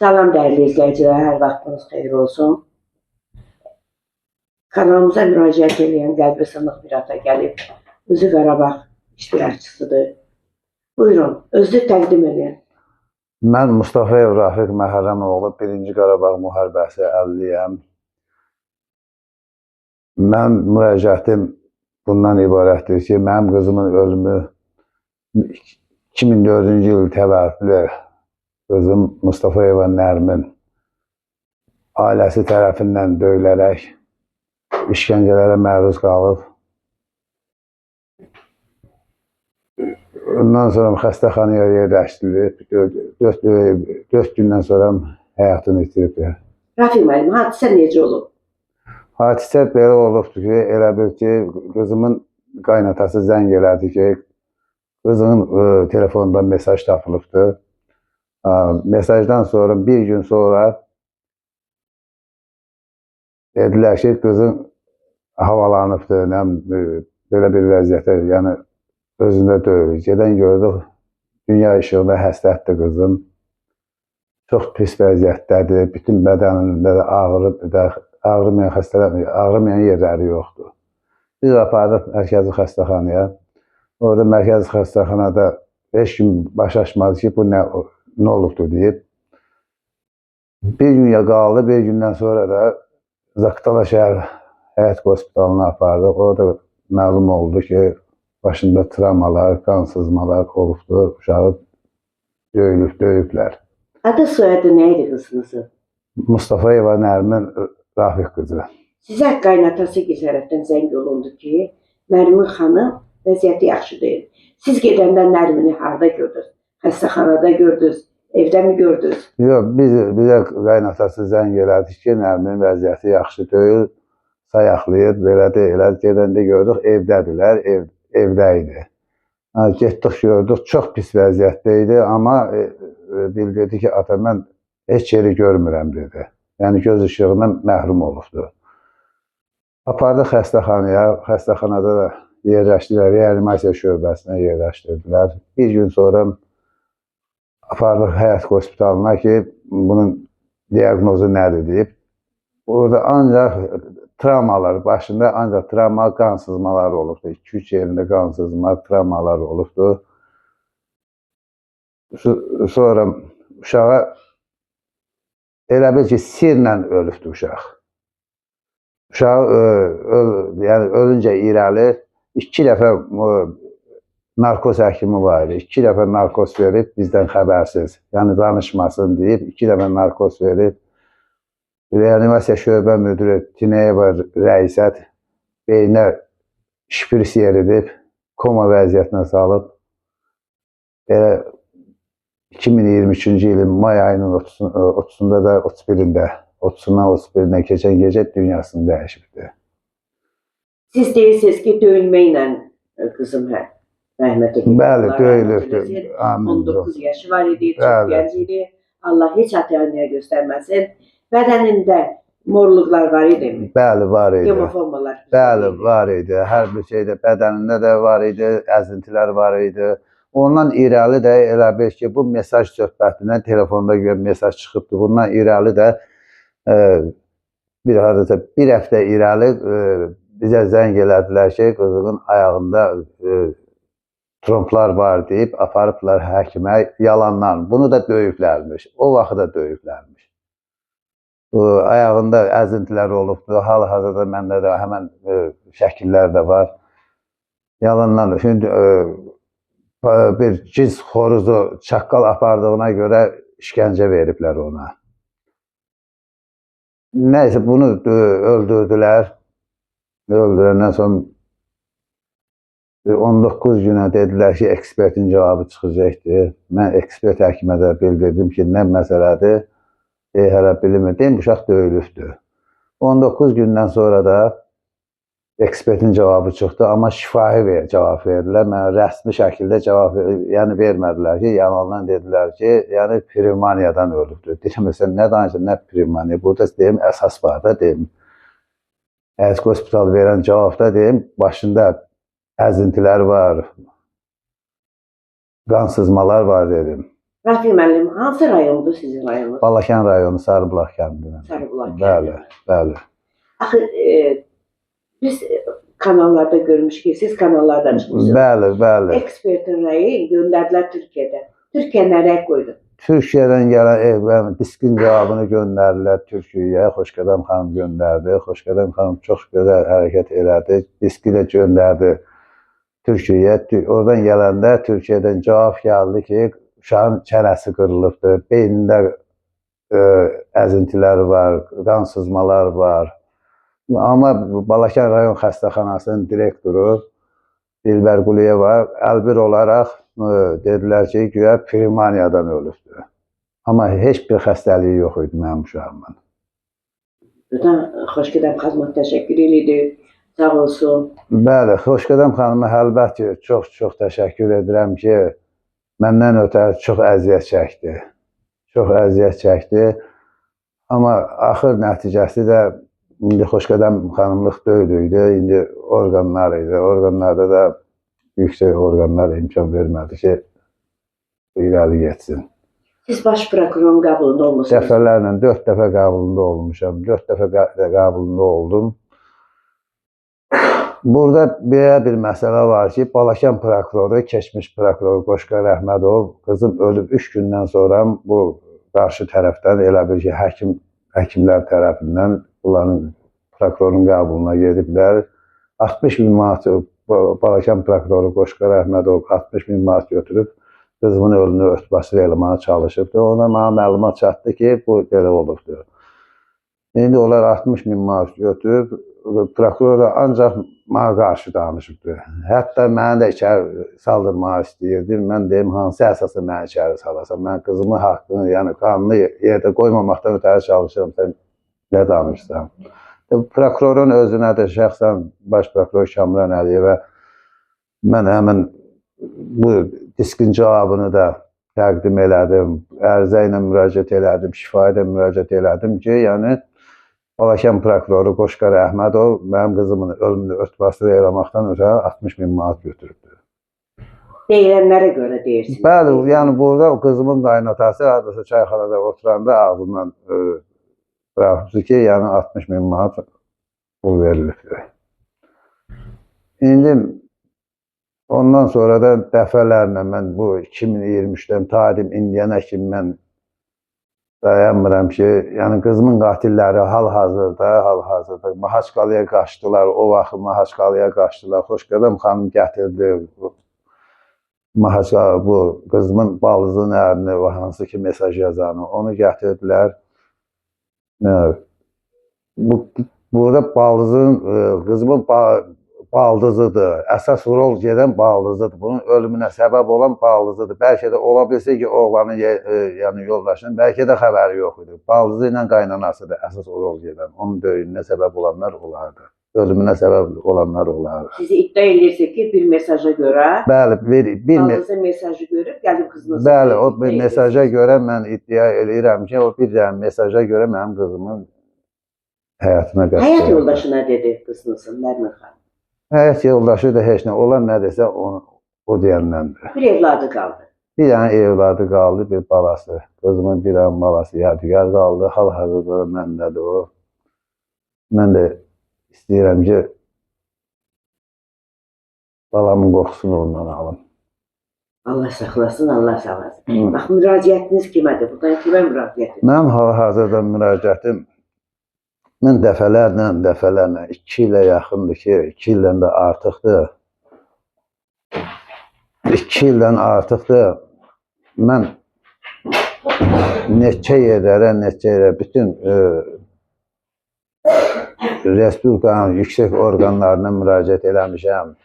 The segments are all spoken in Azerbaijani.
Salam dəyərli izləyicilər, hər vaxtınız xeyir olsun. Kanalımıza müraciət edən qəlbi sınıq bir ata gəlib, özü Qarabağ iştirakçısıdır. Buyurun, özünü təqdim edin. Mən Mustafayev Rafiq Məhərrəmoğlu, 1-ci Qarabağ müharibəsi əliliyəm. Mən müraciətim bundan ibarətdir ki, mənim qızımın ölümü 2004-cü il təvəllüdlü qızım Mustafayeva Nərmin ailəsi tərəfindən döyülərək işgəncələrə məruz qalıb. Ondan sonra xəstəxanaya yerləşdirilib, 4 gündən sonra həyatını itirib. Rafiq müəllim, hadisə necə olub? Hadisə belə olubdur ki, elə bil ki, qızımın qaynatası zəng elədi ki, qızının telefonunda mesaj tapılıbdır. Mesajdan sonra bir gün sonra dedilər ki, qızın havalanıbdır, belə bir vəziyyətə, yəni özündə döyülür. Gedən gördük, dünya işığında həsrətdir qızım. Çox pis vəziyyətdədir, bütün bədənində də ağrımayan yerləri yoxdur. Biz apardıq mərkəzi xəstəxanaya. Orada mərkəzi xəstəxanada 5 gün baş açmadı ki, bu nə olubdur deyib. Bir gün qaldı, bir gündən sonra da Zaqatala şəhər həyat hospitalına apardıq. Orada məlum oldu ki, başında travmalar, qan sızmalar olubdur, uşağı döyüblər. Adı soyadı nə idi qızınızın? Mustafayeva Nərmin Rafiq qızı. Sizə qaynatası tərəfdən zəng olundu ki, Nərmin xanım vəziyyəti yaxşı deyil. Siz gedəndə Nərmini harada gördünüz? Xəstəxanada gördünüz, evdə mi gördünüz? Yox, bizə qaynatası zəng elədi ki, Nərmin vəziyyəti yaxşı deyil, sayaqlayır, belədir, gedəndə gördük, evdədirlər, evdə idi. Getdik, gördük, çox pis vəziyyətdə idi, amma bildirdi ki, ata, mən heç yeri görmürəm, dedi. Yəni, göz işığından məhrum olubdur. Apardıq xəstəxanaya, xəstəxanada da yerləşdilər, reanimasiya şöbəsinə yerləşdirdilər. Bir gün sonra apardıq həyat hospitalına ki, bunun diaqnozu nədir deyib. Orada ancaq travmalar, başında ancaq travma, qan sızmaları olubdur. 2-3 yerində qan sızma, travmalar olubdur. Sonra uşağa elə bil ki, sirlə ölübdür uşaq. Uşağı ölüncə irəli 2 dəfə narkoz həkimi var idi. 2 dəfə narkoz verib bizdən xəbərsiz, yəni danışmasın deyib, 2 dəfə narkoz verib. Reanimasiya şöbə müdürü Tineyeva rəisət beyninə şpris yeridib, koma vəziyyətinə salıb. 2023-cü ilin may ayının 30-da da 31-də, 30-dan 31-də keçən gecə dünyasını dəyişibdir. Siz deyirsiniz ki, döyülməklə qızım rəhmətə gedib. Bəli, döyülübdür. 19 yaşı var idi, çox gənc idi. Allah heç ata-anaya göstərməsin. Bədənində morluqlar var idi mi? Bəli, var idi. Hemofomalar. Bəli, var idi. Hər bir şeydə bədənində də var idi, əzintilər var idi. Ondan irəli də elə bil ki, bu mesaj söhbətindən telefonda mesaj çıxıbdır. Bundan irəli də bir həftə irəli bizə zəng elədilər ki, qızımın ayağında tromplar var deyib, aparıblar həkimə yalandan. Bunu da döyüblərmiş, o vaxt da döyüblərmiş. Ayağında əzintilər olubdur, hal-hazırda məndə də həmən şəkillər də var. Yalandan, şimdi bir cins xoruzu çaqqal apardığına görə işgəncə veriblər ona. Nəysə, bunu öldürdülər. Öldürəndən sonra 19 günə dedilər ki, ekspertin cavabı çıxacaqdır. Mən ekspert həkimə də bildirdim ki, nə məsələdir, hələ bilinmir, uşaq döyülübdür. 19 gündən sonra da ekspertin cavabı çıxdı, amma şifahi cavab verdilər. Mənə rəsmi şəkildə cavab vermədilər ki, yalandan dedilər ki, yəni pnevmoniyadan ölübdür. Deyirəm, sən nə danışın, nə pnevmoniya? Burada deyim, əsas var da, deyim. Həyat hospital verən cavabda deyim, başında əzintilər var, qan sızmalar var dedim. Rafi müəllim, hansı rayondur sizin rayonunuz? Balakən rayonu Sarıbulaq kəndindən. Sarıbulaq Bəli, kəndi. bəli. Axı biz kanallarda görmüşük, siz kanallardan çıxmışsınız. Bəli, bəli. Ekspertin rəyi göndərdilər Türkiyədə. Türkiyə nə rəy qoydu? Türkiyədən gələn diskin cavabını göndərdilər Türkiyəyə. Xoşqədəm xanım göndərdi. Xoşqədəm xanım çox gözəl hərəkət elədi. Diski də göndərdi Türkiyəyə. Oradan gələndə Türkiyədən cavab gəldi ki, uşağın çənəsi qırılıbdır, beynində əzintilər var, qan sızmalar var. Amma Balakən rayon xəstəxanasının direktoru Dilbər Quliyeva əlbir olaraq dedilər ki, güya pnevmoniyadan ölübdür. Amma heç bir xəstəliyi yox idi mənim uşağımın. Buradan Xoşqədəm xanıma təşəkkür edirik. Sağ olsun. Bəli, Xoşqədəm xanıma əlbəttə çox təşəkkür edirəm ki, məndən ötəri çox əziyyət çəkdi. Çox əziyyət çəkdi. Amma axır nəticəsi də indi Xoşqədəm xanımlıq döydüydü, indi orqanlar idi. Orqanlarda da yüksək orqanlar imkan vermədi ki, irəli getsin. Siz baş prokurorun qəbulunda olmuşsunuz. Dəfələrlə 4 dəfə qəbulunda olmuşam. 4 dəfə qəbulunda oldum. Burada belə bir məsələ var ki, Balakən prokuroru, keçmiş prokuror Qoşqar Əhmədov qızım ölüb 3 gündən sonra bu qarşı tərəfdən elə bir ki, həkimlər tərəfindən bunların prokurorun qəbuluna gediblər. 60.000 manat Balakən prokuroru Qoşqar Əhmədov 60.000 manat götürüb qızımın ölümünü örtbasını eləməyə çalışıbdı. Ona mənə məlumat çatdı ki, bu belə olubdur. İndi onlar 60.000 manat götürüb, prokuror da ancaq mənə qarşı danışıbdı. Hətta məni də içəri saldırmaq istəyirdi. Mən deyim, hansı əsasla məni içəri salasan? Mən qızımın haqqını, yəni qanunu yerdə qoymamaqdan ötəri çalışıram. Sən nə danışsan? Prokurorun özünə də şəxsən baş prokuror Kamran Əliyevə mən həmin bu diskin cavabını da təqdim elədim. Ərizə ilə müraciət elədim, şifayə ilə müraciət elədim ki, yəni Balakən prokuroru Qoşqar Əhmədov mənim qızımın ölümünü örtbasını eləməkdən ötəri 60.000 manat götürübdür. Deyilənlərə görə deyirsiniz. Bəli, yəni burada qızımın qaynatası hardasa çayxanada oturanda ağzından bırakıbdır ki, yəni 60.000 manat pul verilibdir. İndi ondan sonra da dəfələrlə mən bu 2023-dən tadim indiyənə kimi mən dayanmıram ki, yəni qızımın qatilləri hal-hazırda Mahaçqalıya qaçdılar, o vaxt Mahaçqalıya qaçdılar. Xoşqədəm xanım gətirdi Mahaçqalı bu qızımın balızın ərini, o hansı ki mesaj yazanı, onu gətirdilər. Burada balızın, qızımın baldızıdır. Əsas rol gedən baldızıdır. Bunun ölümünə səbəb olan baldızıdır. Bəlkə də ola bilsə ki, oğlanın yəni yoldaşının bəlkə də xəbəri yox idi. Baldızı ilə qaynanasıdır əsas rol gedən. Onun döyününə səbəb olanlar olardı. Ölümünə səbəb olanlar olardı. Sizi iddia edirsiniz ki, bir mesaja görə bəli, baldızı mesajı görüb gəlib qızınızı. Bəli, o bir mesaja görə mən iddia edirəm ki, o bir dənə mesaja görə mənim qızımın həyatına qəsd Həyat yoldaşı nə dedi qızınızın, Nərmin xanım? Həyat yoldaşı da heç nə, olan nə desə o deyəndəndir. Bir evladı qaldı. Bir dənə evladı qaldı, bir balası. Qızımın bir dənə balası yadigar qaldı. Hal-hazırda məndədir o. Mən də istəyirəm ki, balamın qoxusunu ondan alım. Allah saxlasın, Allah saxlasın. Bax, müraciətiniz kimədir? Buradan kimə müraciət edir? Mənim hal-hazırda müraciətim mən dəfələrlə 2 ilə yaxındır ki, 2 ildən də artıqdır. 2 ildən artıqdır. Mən neçə yerlərə bütün Respublikanın yüksək orqanlarına müraciət eləmişəm.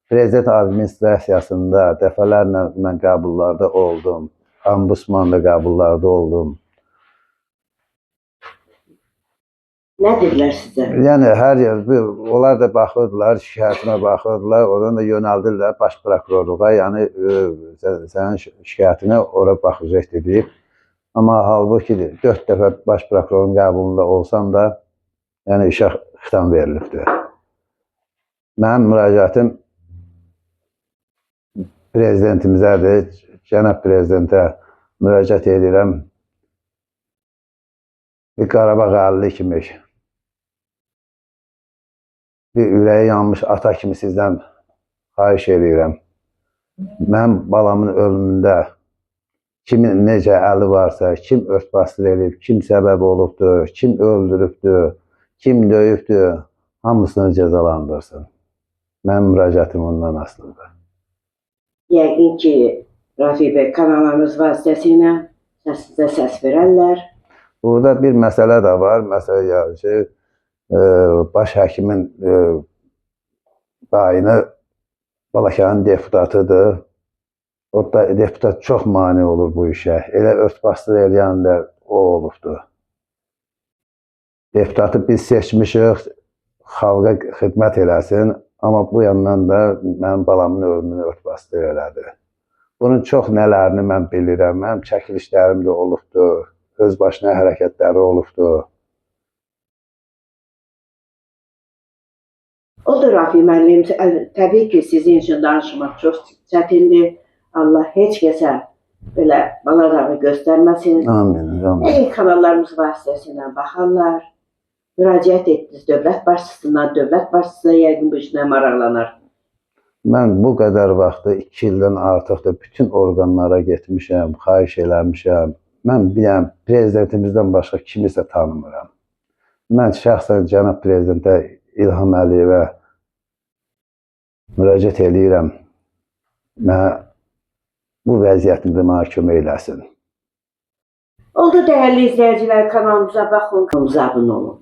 Prezident administrasiyasında dəfələrlə mən qəbullarda oldum. Ombudsmanda qəbullarda oldum. Nə dedilər sizə? Yəni hər yer, onlar da baxırdılar, şikayətimə baxırdılar, oradan da yönəldirlər baş prokurorluğa, yəni sənin şikayətini ora baxacaq deyib. Amma halbuki 4 dəfə baş prokurorun qəbulunda olsam da, yəni işə xitam verilibdir. Mənim müraciətim prezidentimizədir, cənab prezidentə müraciət edirəm. Bir Qarabağ əlli kimi, bir ürəyi yanmış ata kimi sizdən xahiş edirəm. Mənim balamın ölümündə kimin necə əli varsa, kim örtbasdır edib, kim səbəb olubdur, kim öldürübdür, kim döyübdür, hamısını cəzalandırsın. Mənim müraciətim ondan asılıdır. Yəqin ki, Rafiq bəy, kanallarınız vasitəsilə sizə səs verərlər. Burada bir məsələ də var. Məsələ yəni ki, baş həkimin bayını Balakənin deputatıdır. O da deputat çox mane olur bu işə. Elə örtbasdır eləyən də o olubdur. Deputatı biz seçmişik, xalqa xidmət eləsin, amma bu yandan da mənim balamın ölümünü örtbasdır elədi. Bunun çox nələrini mən bilirəm. Mənim çəkilişlərim də olubdur, öz başına hərəkətləri olubdur. Odur Rafiq müəllim, təbii ki, sizin üçün danışmaq çox çətindir. Allah heç kəsə belə balacağı göstərməsin. Amin, amin. Kanallarımız vasitəsilə baxarlar. Müraciət etdiniz dövlət başçısına, dövlət başçısı yəqin bu işlə maraqlanar. Mən bu qədər vaxtı 2 ildən artıq da bütün orqanlara getmişəm, xahiş eləmişəm. Mən biləm, prezidentimizdən başqa kimisə tanımıram. Mən şəxsən cənab prezidentə İlham Əliyevə müraciət eləyirəm. Mənə bu vəziyyətimdə mənə kömək eləsin. Oldu dəyərli izləyicilər, kanalımıza baxın, kanalımıza abunə olun.